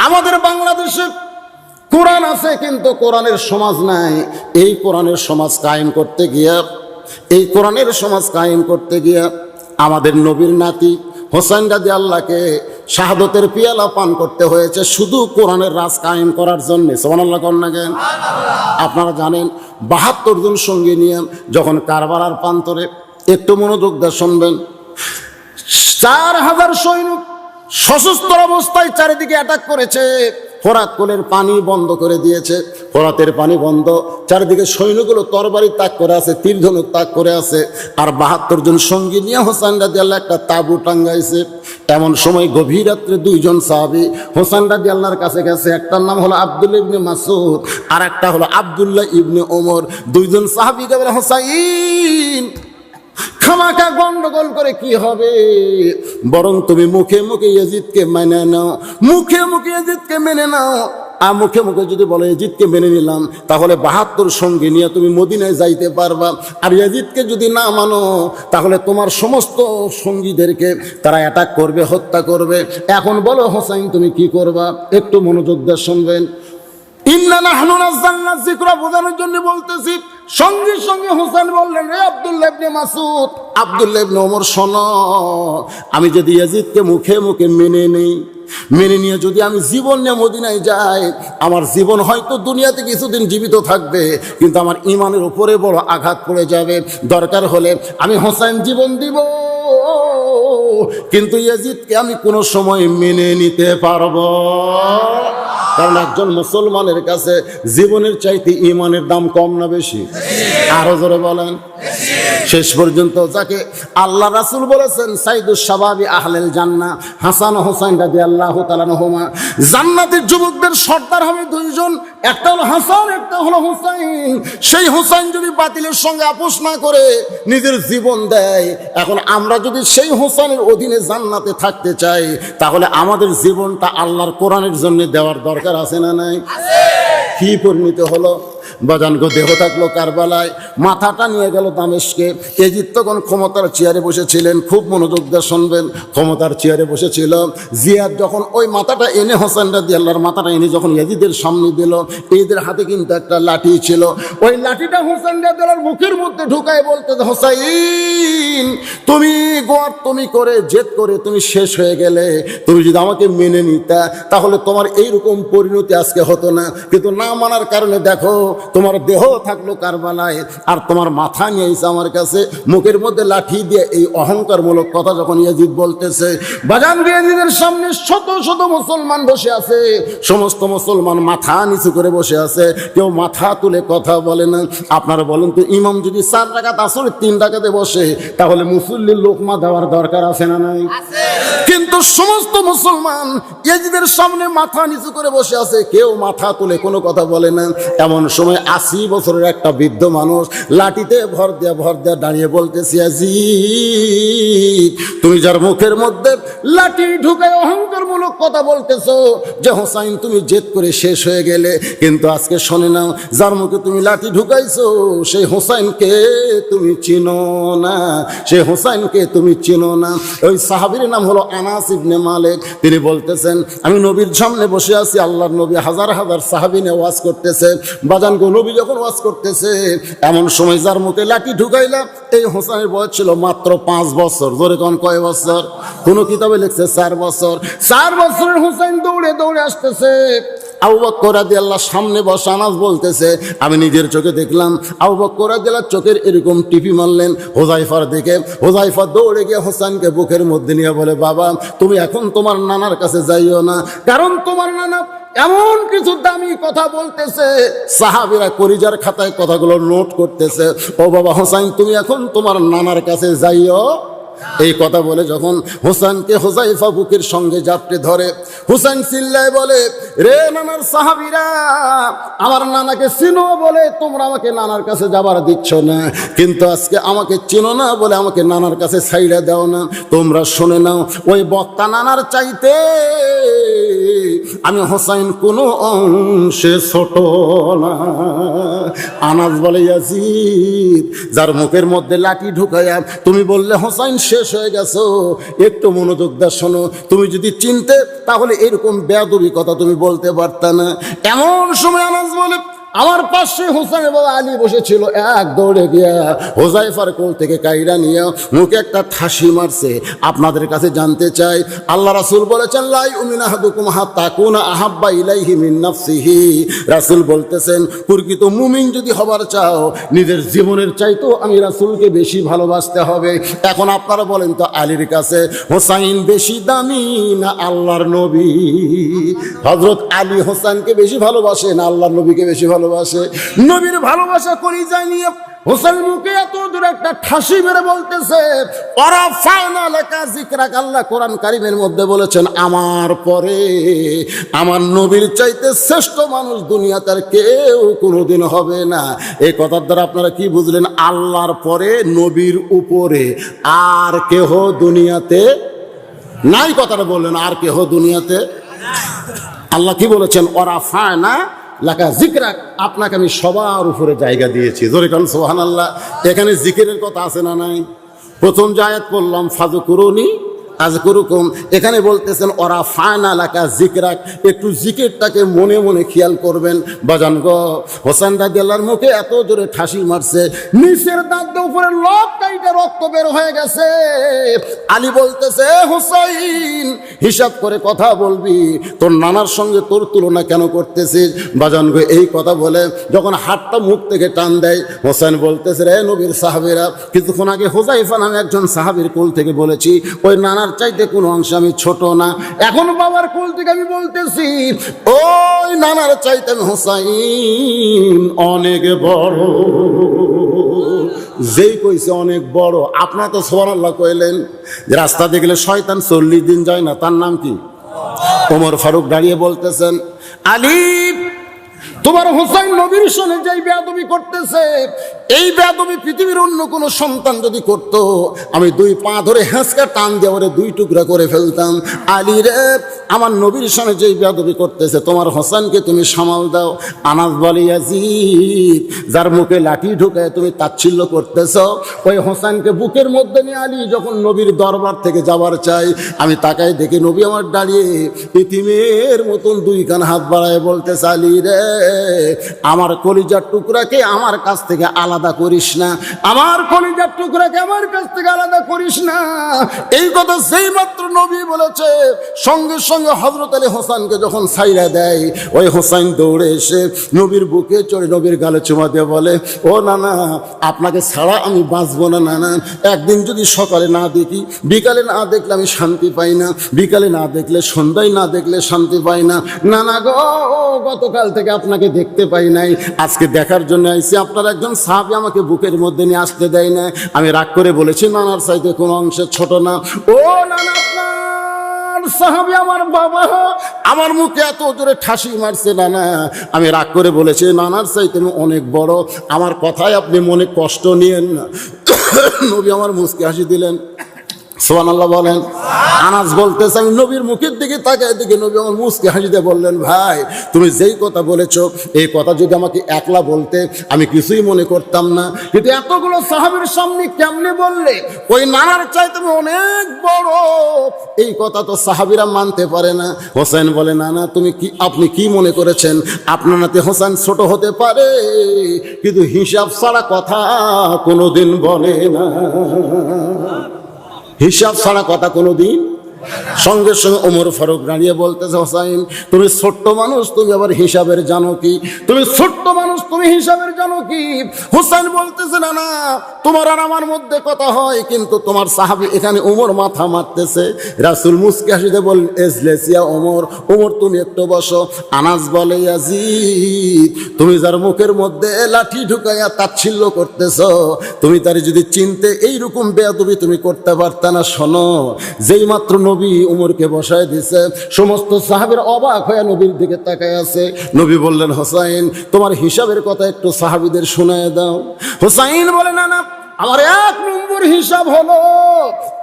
আমাদের বাংলাদেশে কোরআন আছে কিন্তু কোরআনের সমাজ নাই। এই কোরআনের সমাজ কায়েম করতে গিয়া আমাদের নবীর নাতি হোসেন রাদিয়াল্লাহকে শাহাদতের পিয়ালা পান করতে হয়েছে শুধু কোরআনের রাজ কায়েম করার জন্য। সুবহানাল্লাহ কোন না কেন? আপনারা জানেন ৭২ জন সঙ্গী নিয়ে যখন কারবালার প্রান্তরে, একটু মনোযোগ দিয়ে শুনবেন, ৪,০০০ সৈনিক সশস্ত্র অবস্থায় চারিদিকে অ্যাটাক করেছে। ফোরাত কোলের পানি বন্ধ করে দিয়েছে, ফোরাতের পানি বন্ধ, চারিদিকে সৈন্যগুলো তরবারি তাক করে আছে, তীর ধনুক তাক করে আছে। আর ৭২ জন সঙ্গী নিয়ে হোসেন রাদিয়াল্লাহ একটা তাঁবু টাঙ্গাইছে। এমন সময় গভীর রাত্রে ২ জন সাহাবী হোসেন রাদিয়াল্লাহর কাছে গেছে। একটার নাম হলো আব্দুল্লাহ ইবনে মাসউদ আর একটা হলো আব্দুল্লাহ ইবনে ওমর। ২ জন সাহাবীকে বলে, হোসাইন, খামাকা গন্ডগোল করে কি হবে, বরং তুমি মুখে মুখে ইয়াজিদকে মেনে নাও, মুখে মুখে ইয়াজিদকে মেনে নাও। আর মুখে মুখে যদি বলো ইয়াজিদকে মেনে নিলাম, তাহলে ৭২ সঙ্গী নিয়ে তুমি মদিনায় যাইতে পারবা। আর ইয়াজিদকে যদি না মানো, তাহলে তোমার সমস্ত সঙ্গীদেরকে তারা অ্যাটাক করবে, হত্যা করবে। এখন বলো হোসাইন, তুমি কি করবা? একটু মনোযোগ দিয়ে শুনবেন। ইন্না নাহনু নাযালনা যিকরা বোঝানোর জন্য বলতেছি। সঙ্গে সঙ্গে হোসেন বললেন, রে আব্দুল্লাহ ইবনে মাসউদ, আব্দুল্লাহ ইবনে ওমর, শোনো, আমি যদি ইয়াজিদকে মুখে মুখে মেনে নিয়ে যদি আমি জীবন নিয়ে মদিনায় যাই, আমার জীবন হয়তো দুনিয়াতে কিছুদিন জীবিত থাকবে, কিন্তু আমার ঈমানের উপরে বড় আঘাত পড়ে যাবে। দরকার হলে আমি হোসেন জীবন দিব, কিন্তু ইয়াজিদকে আমি কোনো সময় মেনে নিতে পারবো। কারণ একজন মুসলমানের কাছে জীবনের চাইতে ঈমানের দাম কম না বেশি? আরো জোরে বলেন। শেষ পর্যন্ত যাকে আল্লাহ রাসূল বলেছেন সাইদুস শাবাবি আহলেল জান্নাহ, হাসান ও হোসেন রাদিয়াল্লাহু তাআলা আনহুমা, জান্নাতের যুবকদের সর্দার হবে 2 জন, একটা হলো হাসান, একটা হলো হোসেন। সেই হোসেন যদি বাতিলের সঙ্গে আপোষ না করে নিজের জীবন দেয়, এখন আমরা যদি সেই হোসেনের অধীনে জান্নাতে থাকতে চাই, তাহলে আমাদের জীবনটা আল্লাহর কোরআনের জন্য দেওয়ার দরকার আছে না নাই? কি পরিণত হলো? বাজানগো দেহ থাকলো কারবালায়, মাথাটা নিয়ে গেল দামেস্কে। ইয়াজিদ তখন ক্ষমতার চেয়ারে বসেছিলেন, খুব মনোযোগ দিয়ে শুনবেন। ক্ষমতার চেয়ারে বসেছিল। জিয়াদ যখন ওই মাথাটা এনে, হোসেন রাদিয়াল্লাহর মাথাটা এনে যখন ইয়াজিদের সামনে দিল, এদের হাতে কিন্তু একটা লাঠি ছিল। ওই লাঠিটা হোসেন রাদিয়াল্লাহর মুখের মধ্যে ঢুকায় বলতে, হোসাইন, তুমি করে জেদ করে তুমি শেষ হয়ে গেলে। তুমি যদি আমাকে মেনে নিতা, তাহলে তোমার এইরকম পরিণতি আজকে হতো না। কিন্তু না মানার কারণে দেখো, তোমার দেহ থাকলো কারবালায়, আর তোমার মাথা নিয়ে এসে আমার কাছে মুখের মধ্যে লাঠি দিয়ে এই অহংকারমূলক কথা যখন ইয়াজিদ বলতেছে, বাজান ইয়াজিদের সামনে শত শত মুসলমান বসে আছে। সমস্ত মুসলমান মাথা নিচু করে বসে আছে, কেউ মাথা তুলে কথা বলে না। আপনারা বলেন তো, ইমাম যদি 4 রাকাত আসরে 3 রাকাতে বসে, তাহলে মুসল্লির লোকমা দেওয়ার দরকার আছে না নাই? কিন্তু সমস্ত মুসলমান ইয়াজিদের সামনে মাথা নিচু করে বসে আছে, কেউ মাথা তুলে কোনো কথা বলে না। এমন সময় 80 বছরের একটা বৃদ্ধ মানুষ লাঠিতে ভর দেয়া দাঁড়িয়ে বলতেছে, ইয়াজিদ, তুমি যার মুখের মধ্যে লাঠি ঢুকায় অহংকারমূলক কথা বলতেছো যে হোসাইন তুমি জেদ করে শেষ হয়ে গেলে, কিন্তু আজকে শুনে নাও, যার মুখে তুমি লাঠি ঢুকাইছো সেই হোসাইনকে তুমি চিনো না, সেই হোসাইনকে তুমি চিনো না। ওই সাহাবীর নাম হলো আনাস ইবনে মালিক। তিনি বলতেছেন, আমি নবীর সামনে বসে আছি, আল্লাহর নবী হাজার হাজার সাহাবী নিয়ে ওয়াজ করতেছে। বাজান গো, নবী যখন ওয়াজ করতেছে, এমন সময় যার মুখে লাঠি ঢুকাইলাম, এই হোসেনের বয়স ছিল মাত্র 5 বছর। জোরে কোন কয় বছর? কোন কিতাবে লিখছে 4 বছর। 4 বছরের হোসেন দৌড়ে দৌড়ে আসতেছে। আবু বকর রাদিয়াল্লাহু সামনে বসা। আনাস বলতেছে, আমি নিজের চোখে দেখলাম আবু বকর রাদিয়াল্লাহু চোখের এরকম টিপি মারলেন হুযায়ফার দিকে। হুযায়ফা দৌড়ে গিয়ে হোসেনকে বুকের মধ্যে নিয়ে বলে, বাবা, তুমি এখন তোমার নানার কাছে যাইও না, কারণ তোমার নানা এমন কিছু দামি কথা বলতেছে। সাহাবীরা কলিজার খাতায় কথাগুলো নোট করতেছে। ও বাবা হোসেন, তুমি এখন তোমার নানার কাছে যাইও। এই কথা বলে যখন হোসেনকে হুযায়ফা বুকের সঙ্গে জাপটে ধরে, হোসেন চিল্লায় বলে, রে নানার সাহাবীরা, আমার নানাকে চিনো বলে তোমরা আমাকে নানার কাছে যাবার দিচ্ছ না, কিন্তু আজকে আমাকে চিনো না বলে আমাকে নানার কাছে ছাইড়া দাও না। তোমরা শুনে নাও, ওই বক্তা নানার চাইতে আমি হোসাইন কোনো অংশে ছোট না। আনাস বলে, ইয়াজিদ, যার মুখের মধ্যে লাঠি ঢুকাইয়া তুমি বললে হোসাইন শেষ হয়ে গেছো, একটু মনোযোগ দা শোনো, তুমি যদি চিনতে তাহলে এরকম বেয়াদবি কথা তুমি বলতে পারতা না। এমন সময় আনাস বলে, আমার পাশে হোসেন এবং আলী বসেছিল, এক দৌড়ে গিয়া হোজাইফার কোল থেকে কাইরা নিয়ে মুখে একটা ঠাসি মারছে। আপনাদের কাছে জানতে চাই, আল্লাহ রাসূল বলেছেন, লা ইউমিনু আহাদুকুম হাত্তা কুনা আহাব্বা ইলাইহি মিন নাফসিহি। রাসূল বলতেছেন, প্রকৃত মুমিন যদি হবার চাও, নিজের জীবনের চাইতেও আমি রাসূলকে বেশি ভালোবাসতে হবে। এখন আপনারা বলেন তো, আলীর কাছে হোসাইন বেশি দামি না আল্লাহর নবী? হযরত আলী হোসেনকে বেশি ভালোবাসে না আল্লাহর নবীকে বেশি ভালোবাসে? নবীর ভালোবাসা করি যায়নি। হোসেন মুখে এত দূরে একটা ঠাসি মেরে বলতেছে, ওরা ফায়না লেখা জিকরাক। আল্লাহ কোরআন কারিমের মধ্যে বলেছেন, আমার পরে আমার নবীর চাইতে শ্রেষ্ঠ মানুষ দুনিয়াতে আর কেউ কোনোদিন হবে না। এই কথার দ্বারা আপনারা কি বুঝলেন? আল্লাহর পরে নবীর উপরে আর কেহ দুনিয়াতে নাই। কথাটা বললেন, আর কেহ দুনিয়াতে। আল্লাহ কি বলেছেন? ওরা ফায়না লাকা জিকরাক, আপনাকে আমি সবার উপরে জায়গা দিয়েছি। জোরে কারণ সুবহানাল্লাহ। এখানে জিকিরের কথা আছে না নাই? প্রথম যে আয়াত পড়লাম, ফাযকুরুনি আযকুরুকুম, এখানে বলতেছেন ওরা ফায়না লাকা জিকরাক। একটু জিকিরটাকে মনে মনে খেয়াল করবেন বাজান গো। হোসেন রাদিয়াল্লাহর মুখে এত জোরে ঠাসি মারছে, নিচের দাঁত দিয়ে উপরে লক কাইটা রক্ত বের হয়ে গেছে। আলী বলতেছে, হোসাইন হিসাব করে কথা বলবি, তোর নানার সঙ্গে তোর তুলনা কেন করতেছিস? বাজান গো, এই কথা বলে যখন হাতটা মুখ থেকে টান দেয়, হোসেন বলতেছে, রে নবীর সাহাবীরা, কিছুক্ষণ আগে হোজাইফা নামে একজন সাহাবীর কোল থেকে বলেছি, ওই নানার চাইতে কোনো অংশ আমি ছোট না। এখন বাবার কোল থেকে আমি বলতেছি, ওই নানার চাইতে আমি হোসাইন অনেক বড়। যেই কইছে অনেক বড়, আপনারা তো সুবহানাল্লাহ কইলেন। যে রাস্তা দিয়ে গেলে শয়তান 40 দিন যায় না, তার নাম কি? ওমর ফারুক দাঁড়িয়ে বলতেছেন, আলী, তোমার হোসাইন নবীর সঙ্গে যেই বেয়াদবি করতেছে, এই বেয়াদবি পৃথিবীর অন্য কোনো সন্তান যদি করত, আমি 2 পা ধরে হেঁচকা টান দিয়ে ওরে 2 টুকরা করে ফেলতাম। আলী রে, আমার নবীর সঙ্গে যেই বেয়াদবি করতেছে, তোমার হোসেনকে তুমি সামাল দাও। আনাস বলে, ইয়াজিদ, যার মুখে লাঠি ঢুকায় তুমি তাচ্ছিল্য করতেছ, ওই হোসেনকে বুকের মধ্যে নিয়ে আলী যখন নবীর দরবার থেকে যাবার চাই, আমি তাকাই দেখি নবী আমার দাঁড়িয়ে ইতিমের মতন 2 কান হাত বাড়ায় বলতেছে, আলী রে, আমার কলিজার টুকরাকে আমার কাছ থেকে আলাদা করিস না, আমার কলিজার টুকরাকে আমার কাছ থেকে আলাদা করিস না। এই কথা সেই মাত্র নবী বলেছে, সঙ্গে সঙ্গে হযরত আলী হোসেনকে যখন ছাইড়া দেয়, ওই হোসেন দৌড়ে এসে নবীর বুকে চড়ে নবীর গালে চুমা দিয়ে বলে, ও নানা, আপনাকে ছাড়া আমি বাঁচবো না নানা। একদিন যদি সকালে না দেখি, বিকালে না দেখলে আমি শান্তি পাই না, বিকালে না দেখলে সন্ধ্যায় না দেখলে শান্তি পাই না। নানা গো, গতকাল থেকে আপনাকে দেখতে পাই নাই, আজকে দেখার জন্য আইছি। আপনার একজন সাহাবী আমাকে বুকের মধ্যে নিয়ে আসতে দেয় না। আমি রাগ করে বলেছি, নানার চাইতে কোনো অংশে ছোট না। ও নানা, আপনার সাহাবী আমার বাবা আমার মুখে এত জোরে ঠাসি মারছে নানা, আমি রাগ করে বলেছি, নানার চাইতে অনেক বড়, আমার কথায় আপনি মনে কষ্ট নিয়েন না। নবী আমার মুচকি হাসি দিলেন। সুবহানাল্লাহ বলেন। আনাস বলতেছে, আমি নবীর মুখের দিকে তাকায় দিকে নবী আমার মুচকি হাসিতে বললেন, ভাই, তুমি যেই কথা বলেছ, এই কথা যদি আমাকে একলা বলতে আমি কিছুই মনে করতাম না, কিন্তু এতগুলো সাহাবীর সামনে কেমনে বললে ওই নানার চাইতে অনেক বড়? এই কথা তো সাহাবীরা মানতে পারে না। হোসেন বলে, নানা, আপনি কি মনে করেছেন আপনার নাতে হোসেন ছোট হতে পারে, কিন্তু হিসাব ছাড়া কথা কোনোদিন বলে না। হিসাব ছাড়া কথা কোনোদিন। সঙ্গে সঙ্গে ওমর ফারুক দাঁড়িয়ে বলতেছে, হোসাইন, তুমি ছোট্ট মানুষ, তুমি আবার হিসাবের জানো কি? তুমি ছোট্ট মানুষ, তুমি হিসাবের জানো কি? হোসেন বলতেছে, না না, তোমার আর আমার মধ্যে কথা হয়, কিন্তু তোমার সাহাবী এখানে ওমর মাথা মারতেছে। রাসূল মুচকি হাসিতে বললেন, এজলেসিয়া ওমর, ওমর তুমি একটু বসো। আনাস বলে, ইয়াজিদ, তুমি যার মুখের মধ্যে লাঠি ঢুকাইয়া তাচ্ছিল্য করতেছ, তুমি তার যদি চিনতে এইরকম বেয়াদবি তুমি করতে পারতা না। শোনো, যেই মাত্র নবী উমরকে বসায় দিছে। সমস্ত সাহাবীরা অবাক হয়ে নবীর দিকে তাকায় আছে। নবী বললেন, হোসাইন তোমার হিসাবের কথা একটু সাহাবীদের শোনায় দাও। হোসাইন বলে, না না, আমার 1 নম্বর হিসাব হলো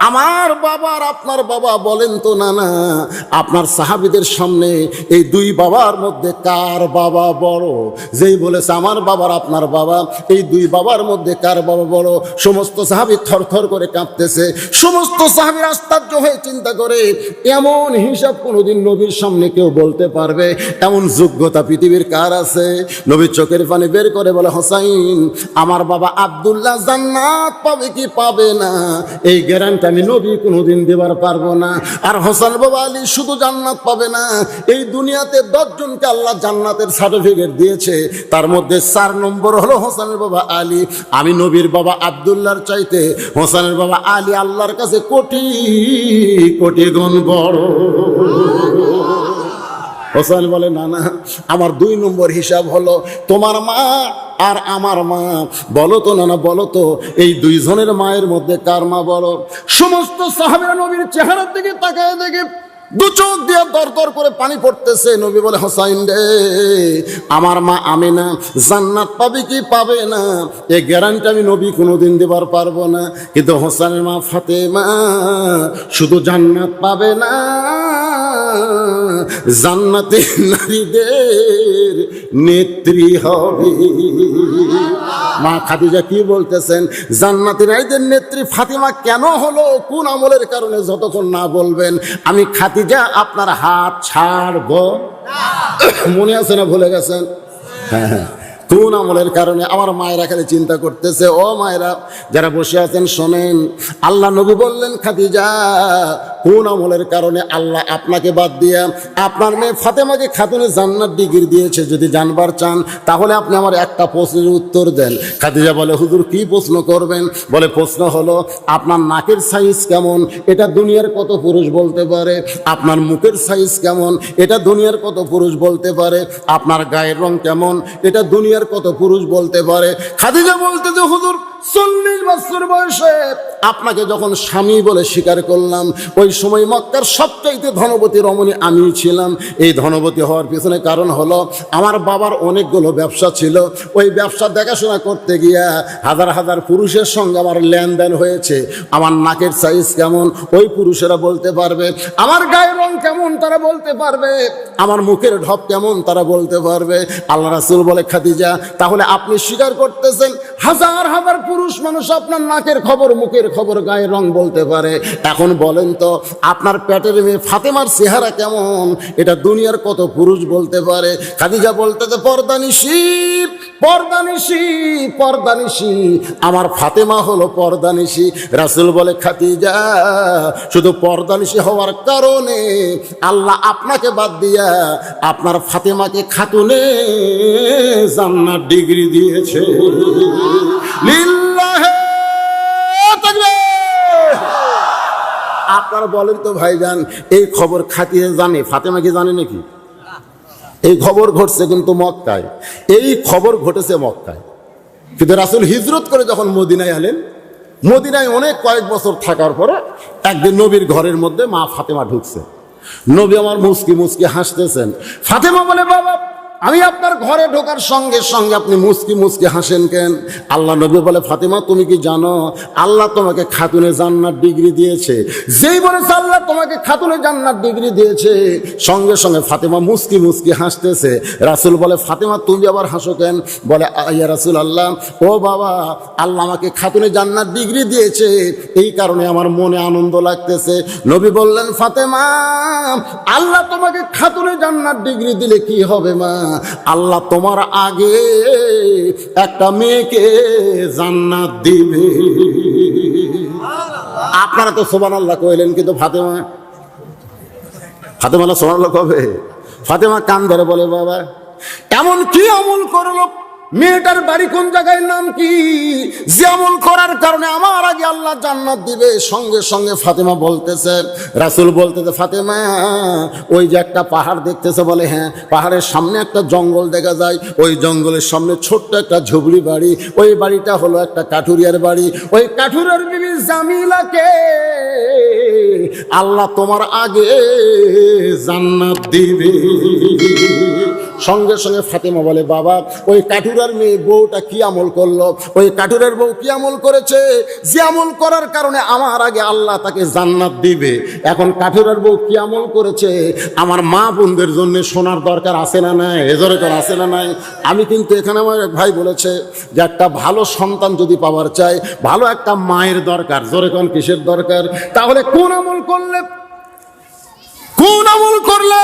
আমার বাবা আর আপনার বাবা। বলেন তো না না, আপনার সাহাবীদের সামনে এই 2 বাবার মধ্যে কার বাবা বড়? যেই বলেছে আমার বাবার আপনার বাবা, এই 2 বাবার মধ্যে কার বাবা বড়? সমস্ত সাহাবী থরথর করে কাঁপতেছে। সমস্ত সাহাবীর আশ্চর্য হয়ে চিন্তা করে, এমন হিসাব কোনোদিন নবীর সামনে কেউ বলতে পারবে? এমন যোগ্যতা পৃথিবীর কার আছে? নবী চোখের পানি বের করে বলে, হোসাইন আমার বাবা আব্দুল্লাহ জান্নাত পাবে কি পাবে না এই গ্যারান্টি আমি নবী কোনোদিন দেবার পারবো না। আর হোসেন বাবা আলী শুধু জান্নাত পাবে না, এই দুনিয়াতে 10 জনকে আল্লাহ জান্নাতের সার্টিফিকেট দিয়েছে, তার মধ্যে 4 নম্বর হলো হোসেনের বাবা আলী। আমি নবীর বাবা আব্দুল্লাহর চাইতে হোসেনের বাবা আলী আল্লাহর কাছে কোটি কোটি গুণ বড়। হোসেন বলে, না না, আমার 2 নম্বর হিসাব হলো তোমার মা আর আমার মা। বলো তো না না, বলো তো এই 2 জনের মায়ের মধ্যে কার মা বড়? সমস্ত সাহাবীরা নবীর চেহারার দিকে তাকায় দেখে 2 চোখ দিয়ে দরদর করে পানি পড়তেছে। নবী বলে, হোসাইন রে, আমার মা আমিনা জান্নাত পাবে কি পাবে না এই গ্যারান্টি আমি নবী কোনোদিন দেবার পারবো না, কিন্তু হোসেনের মা ফাতেমা শুধু জান্নাত পাবে না, জান্নাতে নারীদের নেত্রী হবে। মা খাদিজা কি বলতেছেন? জান্নাতি নারীদের নেত্রী ফাতেমা কেন হলো, কোন আমলের কারণে? যতক্ষণ না বলবেন আমি খাদিজা আপনার হাত ছাড়ব মনে আছে না ভুলে গেছেন? হ্যাঁ, কোন আমলের কারণে? আমার মায়েরা খালি চিন্তা করতেছে। ও মায়েরা যারা বসে আছেন শোনেন, আল্লাহ নবী বললেন, খাদিজা কোন আমলের কারণে আল্লাহ আপনাকে বাদ দিয়া আপনার মেয়ে ফাতেমাকে খাতুনে জান্নাত ডিগ্রি দিয়েছে? যদি জানবার চান তাহলে আপনি আমার একটা প্রশ্নের উত্তর দেন। খাদিজা বলে, হুজুর কি প্রশ্ন করবেন? বলে, প্রশ্ন হলো আপনার নাকের সাইজ কেমন, এটা দুনিয়ার কত পুরুষ বলতে পারে? আপনার মুখের সাইজ কেমন, এটা দুনিয়ার কত পুরুষ বলতে পারে? আপনার গায়ের রং কেমন, এটা দুনিয়ার কত পুরুষ বলতে পারে? খাদিজা বলতে যে, হুজুর 40 বছর বয়সে আপনাকে যখন স্বামী বলে স্বীকার করলাম, ওই সময় মক্কার সবচাইতে ধনবতী রমণী আমি ছিলাম। এই ধনবতী হওয়ার পিছনে কারণ হলো আমার বাবার অনেকগুলো ব্যবসা ছিল। ওই ব্যবসা দেখাশোনা করতে গিয়া হাজার হাজার পুরুষের সঙ্গে আমার লেনদেন হয়েছে। আমার নাকের সাইজ কেমন ওই পুরুষেরা বলতে পারবে, আমার গায়ের রং কেমন তারা বলতে পারবে, আমার মুখের ঢপ কেমন তারা বলতে পারবে। আল্লাহ রাসূল বলে, খাদিজা তাহলে আপনি স্বীকার করতেছেন হাজার হাজার পুরুষ মানুষ আপনার নাকের খবর, মুখের খবর, গায়ের রং বলতে পারে। এখন বলেন তো আপনার পেটের মেয়ে ফাতেমার চেহারা কেমন, এটা দুনিয়ার কত পুরুষ বলতে পারে? খাদিজা বলতে যে, পর্দানিশী পর্দানিশী পর্দানিশী, আমার ফাতেমা হলো পর্দানিশী। রাসূল বলে, খাদিজা শুধু পর্দানিশী হওয়ার কারণে আল্লাহ আপনাকে বাদ দিয়া আপনার ফাতেমাকে খাতুনে জান্নাত ডিগ্রি দিয়েছে। লিল্লাহি তাকবীর। আপনারা বলেন তো ভাইজান, এই খবর খাতিয়ে জানে? ফাতেমা কি জানে নাকি? এই খবর ঘটছে কিন্তু মক্কায়, এই খবর ঘটেছে মক্কায়। কিন্তু রাসূল হিজরত করে যখন মদিনায় এলেন, মদিনায় অনেক কয়েক বছর থাকার পরে একদিন নবীর ঘরের মধ্যে মা ফাতেমা ঢুকছে। নবী আমার মুস্কি মুস্কি হাসতেছেন। ফাতেমা বলে, বাবা আমি আপনার ঘরে ঢোকার সঙ্গে সঙ্গে আপনি মুস্কি মুস্কি হাসেন কেন? আল্লাহ নবী বলে, ফাতেমা তুমি কি জানো আল্লাহ তোমাকে খাতুনে জান্নাত ডিগ্রি দিয়েছে? যেই বলেছে আল্লাহ তোমাকে খাতুনে জান্নাত ডিগ্রি দিয়েছে, সঙ্গে সঙ্গে ফাতেমা মুস্কি মুস্কি হাসতেছে। রাসূল বলে, ফাতেমা তুমি আবার হাসো কেন? বলে, ইয়া রাসূল আল্লাহ, ও বাবা আল্লাহ আমাকে খাতুনে জান্নাত ডিগ্রি দিয়েছে, এই কারণে আমার মনে আনন্দ লাগতেছে। নবী বললেন, ফাতেমা আল্লাহ তোমাকে খাতুনে জান্নাত ডিগ্রি দিলে কি হবে মা? আল্লাহ তোমার আগে একটা মেয়েকে জান্নাত দিবে। আপনারা তো সুবহানাল্লাহ কইলেন, কিন্তু ফাতেমা সুবহানাল্লাহ কবে? ফাতেমা কান ধরে বলে, বাবা এমন কি আমল করলো মেয়েটার বাড়ি কোন জায়গায়, নাম কি, যে আমল করার কারণে আমার আগে আল্লাহ জান্নাত দিবে। সঙ্গে সঙ্গে ফাতেমা বলতেছে, রাসূল বলতেছে, ফাতেমা ওই যে একটা পাহাড় দেখতেছে, বলে হ্যাঁ। পাহাড়ের সামনে একটা জঙ্গল দেখা যায়, ওই জঙ্গলের সামনে ছোট্ট একটা ঝুপড়ি বাড়ি, ওই বাড়িটা হলো একটা কাঠুরিয়ার বাড়ি। ওই কাঠুরিয়ার বিবি জামিলাকে আল্লাহ তোমার আগে জান্নাত দিবে। সঙ্গে সঙ্গে ফাতেমা বলে, বাবা ওই কাঠুরার মেয়ে বউটা কি আমল করলো, ওই কাঠুরের বউ কি আমল করেছে, যে আমল করার কারণে আমার আগে আল্লাহ তাকে জান্নাত দিবে। এখন কাঠুরের বউ কি আমল করেছে, আমার মা বোনদের জন্য শোনার দরকার আছে না নাই, এজরে তো আছে না নাই। আমি কিন্তু এখানে আমার এক ভাই বলেছে যে একটা ভালো সন্তান যদি পাওয়ার চাই, ভালো একটা মায়ের দরকার। জোরে কোন কিসের দরকার? তাহলে কোন আমল করলে, কোন আমল করলে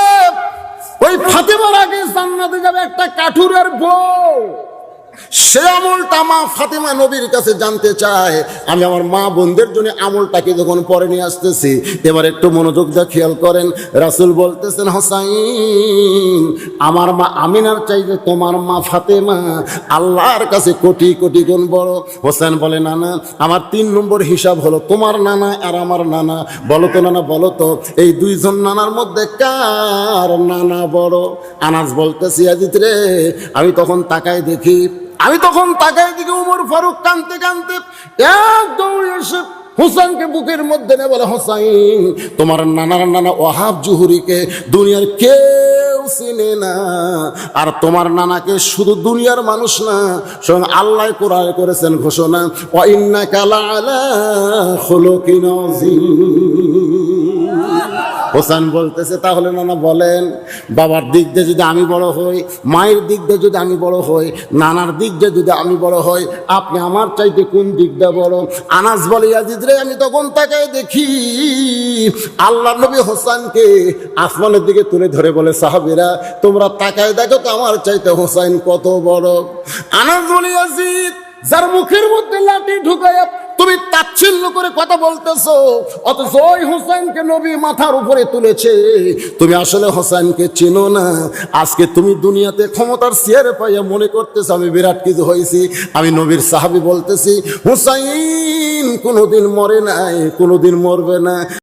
ওই ফাতেমার আগে জান্নাতে যাবে একটা কাঠুরের বউ? সে আমলটা মা ফাতেমা নবীর কাছে জানতে চায়। আমি আমার মা বোনদের জন্য আমলটাকে যখন পরে নিয়ে আসতেছি, এবার একটু মনোযোগ দিয়ে খেয়াল করেন। রাসূল বলতেছেন, হোসাইন আমার মা আমিনার চাইতে তোমার মা ফাতেমা আল্লাহর কাছে কোটি কোটি গুণ বড়। হোসেন বলে, নানা আমার 3 নম্বর হিসাব হলো তোমার নানা আর আমার নানা। বলো তো নানা, বলো তো এই দুইজন নানার মধ্যে কার নানা বড়? আনাস বলতেছি, ইয়াজিদ রে আমি তখন তাকায় দেখি, উমর ফারুক কাঁদতে কাঁদতে এক দৌড়ে এসে হুসাইনকে বুকের মধ্যে নিয়ে বলে, হোসাইন তোমার নানার নানা ওয়াহাব জুহুরিকে দুনিয়ার কেউ চিনে না, আর তোমার নানাকে শুধু দুনিয়ার মানুষ না, স্বয়ং আল্লাহ কোরআনে করেছেন ঘোষণা, ওয়া ইন্নাকা লাআলা খুলুকিন আযীম। হোসেন বলতেছে, তাহলে নানা বলেন বাবার দিক দিয়ে যদি আমি বড় হই, মায়ের দিক দিয়ে যদি আমি বড় হই, নানার দিক দিয়ে যদি আমি বড় হই, আপনি আমার চাইতে কোন দিক দিয়ে বড়? আনাস বলে, ইয়াজিদ রে আমি তখন তাকায় দেখি আল্লাহ নবী হোসেনকে আসমানের দিকে তুলে ধরে বলে, সাহাবীরা তোমরা তাকায় দেখো তো আমার চাইতে হোসেন কত বড়। আনাস বলে, ইয়াজিদ যার মুখের মধ্যে লাঠি ঢুকায় তুমি তাচ্ছিল্য করে কথা বলতেছো, অথচ ওই হোসেনকে নবী মাথার উপরে তুলেছে, তুমি আসলে হোসেনকে চিনো না। আজকে তুমি দুনিয়াতে ক্ষমতার চেয়ারে পাইয়া মনে করতেছো আমি বিরাট কিছু হয়েছি। আমি নবীর সাহাবী বলতেছি, হোসেন কোনোদিন মরে নাই, কোনোদিন মরবে না।